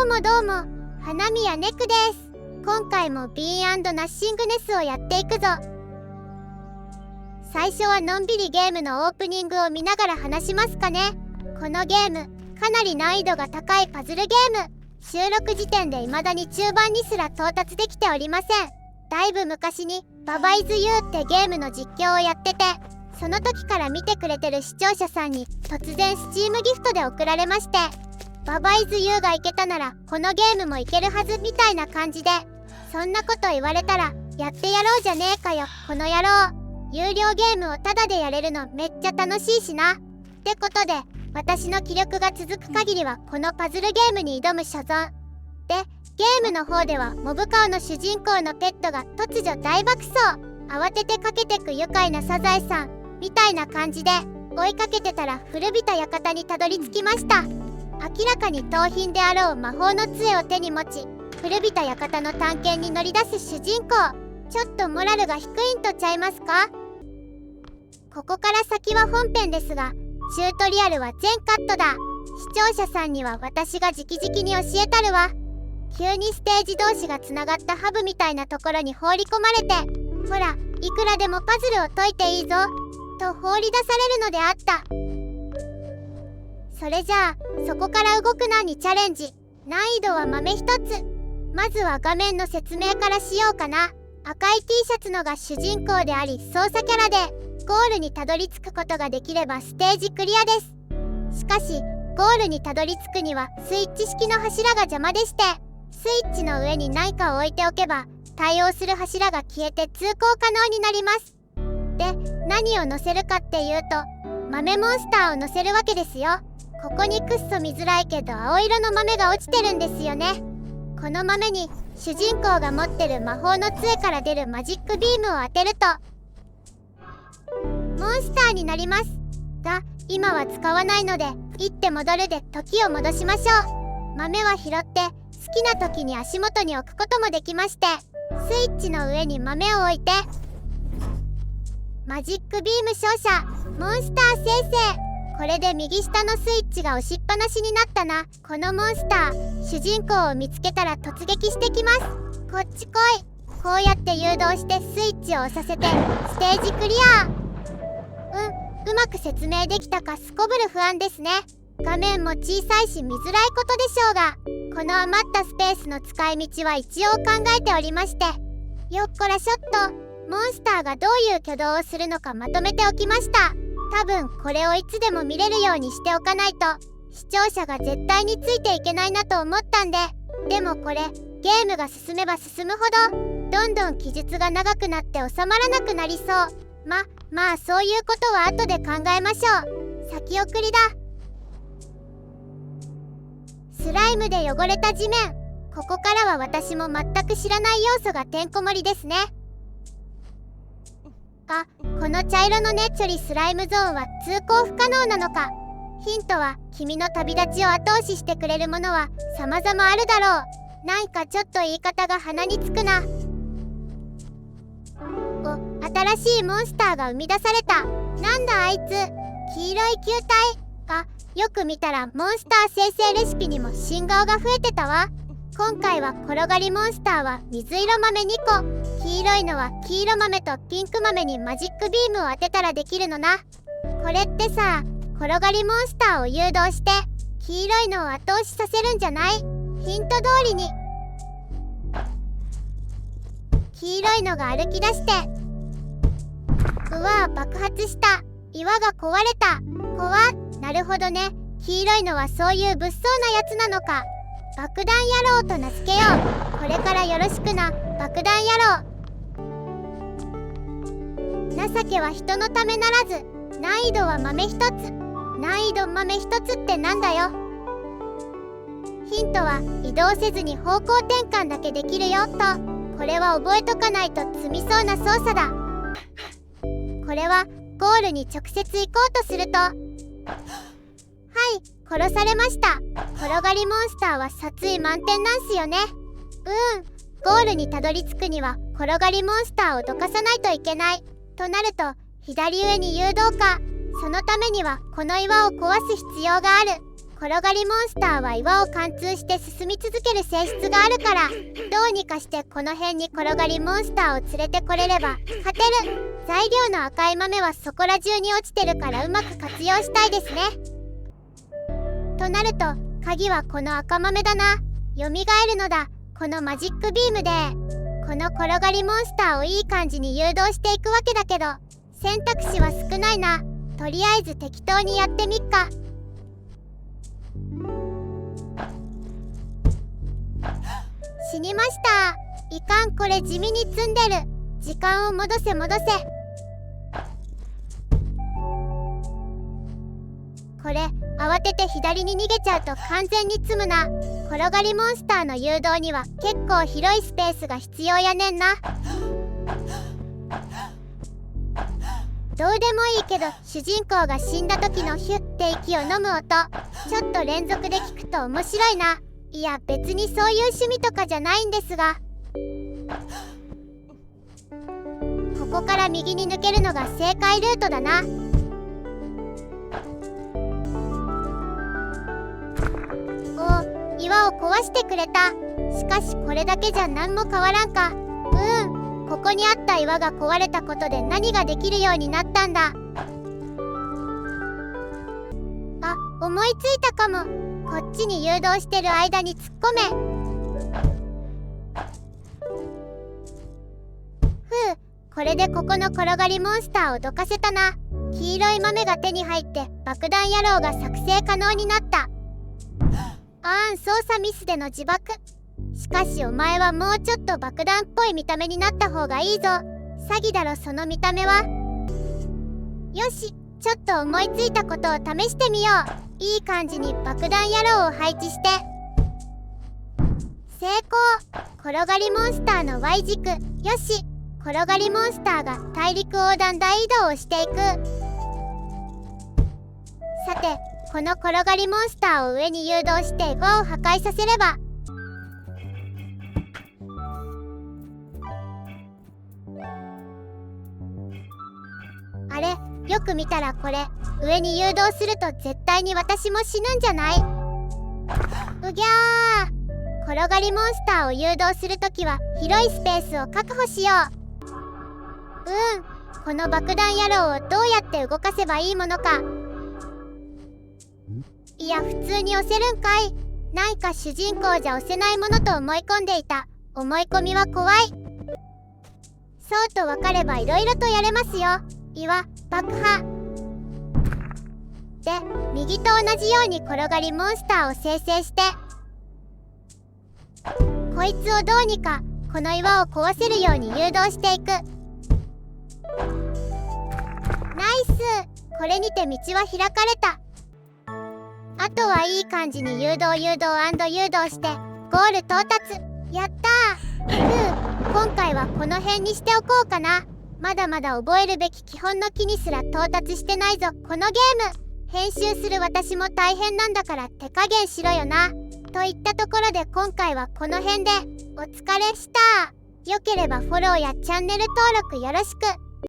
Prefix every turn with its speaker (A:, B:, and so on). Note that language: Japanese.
A: どうもどうも、花宮ネクです。今回もビーン&ナッシングネスをやっていくぞ。最初はのんびりゲームのオープニングを見ながら話しますかね。このゲーム、かなり難易度が高いパズルゲーム。収録時点で未だに中盤にすら到達できておりません。だいぶ昔にババイズユーってゲームの実況をやってて、その時から見てくれてる視聴者さんに突然スチームギフトで送られまして、ババイズユーがいけたならこのゲームもいけるはずみたいな感じで、そんなこと言われたらやってやろうじゃねえかよこの野郎。有料ゲームをタダでやれるのめっちゃ楽しいしな。ってことで私の気力が続く限りはこのパズルゲームに挑む所存で、ゲームの方ではモブ顔の主人公のペットが突如大爆走。慌ててかけてく愉快なサザエさんみたいな感じで追いかけてたら古びた館にたどり着きました。明らかに盗品であろう魔法の杖を手に持ち、古びた館の探検に乗り出す主人公。ちょっとモラルが低いんとちゃいますか。ここから先は本編ですが、チュートリアルは全カットだ。視聴者さんには私が直々に教えたるわ。急にステージ同士がつながったハブみたいなところに放り込まれて、ほらいくらでもパズルを解いていいぞと放り出されるのであった。それじゃあそこから動くなにチャレンジ。難易度は豆一つ。まずは画面の説明からしようかな。赤い T シャツのが主人公であり操作キャラで、ゴールにたどり着くことができればステージクリアです。しかしゴールにたどり着くにはスイッチ式の柱が邪魔でして、スイッチの上に何かを置いておけば対応する柱が消えて通行可能になります。で、何を乗せるかっていうと豆モンスターを乗せるわけですよ。ここにくっそ見づらいけど青色の豆が落ちてるんですよね。この豆に主人公が持ってる魔法の杖から出るマジックビームを当てるとモンスターになりますが、今は使わないので行って戻るで時を戻しましょう。豆は拾って好きな時に足元に置くこともできまして、スイッチの上に豆を置いてマジックビーム照射。モンスター生成。これで右下のスイッチが押しっぱなしになったな。このモンスター、主人公を見つけたら突撃してきます。こっち来い。こうやって誘導してスイッチを押させてステージクリア。うまく説明できたかすこぶる不安ですね。画面も小さいし見づらいことでしょうが、この余ったスペースの使い道は一応考えておりまして、よっこらしょっとモンスターがどういう挙動をするのかまとめておきました。多分これをいつでも見れるようにしておかないと視聴者が絶対についていけないなと思ったんで。でもこれゲームが進めば進むほどどんどん記述が長くなって収まらなくなりそう。まあそういうことは後で考えましょう。先送りだ。スライムで汚れた地面。ここからは私も全く知らない要素がてんこ盛りですね。この茶色のねっちょりスライムゾーンは通行不可能なのか。ヒントは君の旅立ちを後押ししてくれるものは様々あるだろう。なんかちょっと言い方が鼻につくな。新しいモンスターが生み出された。なんだあいつ。黄色い球体。よく見たらモンスター生成レシピにも新顔が増えてたわ。今回は転がりモンスターは水色豆2個、黄色いのは黄色豆とピンク豆にマジックビームを当てたらできるのな。これってさ、転がりモンスターを誘導して黄色いのを後押しさせるんじゃない？ヒント通りに黄色いのが歩き出して、爆発した。岩が壊れた。なるほどね。黄色いのはそういう物騒なやつなのか。爆弾野郎と名付けよう。これからよろしくな、爆弾野郎。情けは人のためならず。難易度は豆一つ。難易度豆一つってなんだよ。ヒントは移動せずに方向転換だけできるよと。これは覚えとかないと積みそうな操作だ。これはゴールに直接行こうとすると、殺されました。転がりモンスターは殺意満点なんすよね。ゴールにたどり着くには転がりモンスターをどかさないといけない。となると左上に誘導か。そのためにはこの岩を壊す必要がある。転がりモンスターは岩を貫通して進み続ける性質があるから、どうにかしてこの辺に転がりモンスターを連れてこれれば勝てる。材料の赤い豆はそこら中に落ちてるからうまく活用したいですね。となると鍵はこの赤豆だな。蘇るのだ。このマジックビームでこの転がりモンスターをいい感じに誘導していくわけだけど、選択肢は少ないな。とりあえず適当にやってみっか。死にました。いかん、これ地味に積んでる。時間を戻せ戻せ。これ慌てて左に逃げちゃうと完全に積むな。転がりモンスターの誘導には結構広いスペースが必要やねんな。どうでもいいけど、主人公が死んだ時のヒュッて息を飲む音、ちょっと連続で聞くと面白いな。いや別にそういう趣味とかじゃないんですが、ここから右に抜けるのが正解ルートだな。おお、岩を壊してくれた。しかしこれだけじゃ何も変わらんか。ここにあった岩が壊れたことで何ができるようになったんだ。あ、思いついたかも。こっちに誘導してる間に突っ込め。これでここの転がりモンスターをどかせたな。黄色い豆が手に入って爆弾野郎が作成可能になった。操作ミスでの自爆。しかしお前はもうちょっと爆弾っぽい見た目になった方がいいぞ。詐欺だろその見た目は。よし、ちょっと思いついたことを試してみよう。いい感じに爆弾野郎を配置して。成功。転がりモンスターの Y 軸。よし、転がりモンスターが大陸横断大移動をしていく。さて、この転がりモンスターを上に誘導して岩を破壊させれば。あれ、よく見たらこれ上に誘導すると絶対に私も死ぬんじゃない？うぎゃー。転がりモンスターを誘導するときは広いスペースを確保しよう。この爆弾野郎をどうやって動かせばいいものか。いや普通に押せるんかい。なんか主人公じゃ押せないものと思い込んでいた。思い込みは怖い。そうと分かればいろいろとやれますよ。岩、爆破で、右と同じように転がりモンスターを生成して、こいつをどうにかこの岩を壊せるように誘導していく。ナイス。これにて道は開かれた。あとはいい感じに誘導誘導&誘導してゴール到達。やったー。今回はこの辺にしておこうかな。まだまだ覚えるべき基本の木にすら到達してないぞこのゲーム。編集する私も大変なんだから手加減しろよな。といったところで今回はこの辺でお疲れした。よければフォローやチャンネル登録よろしく。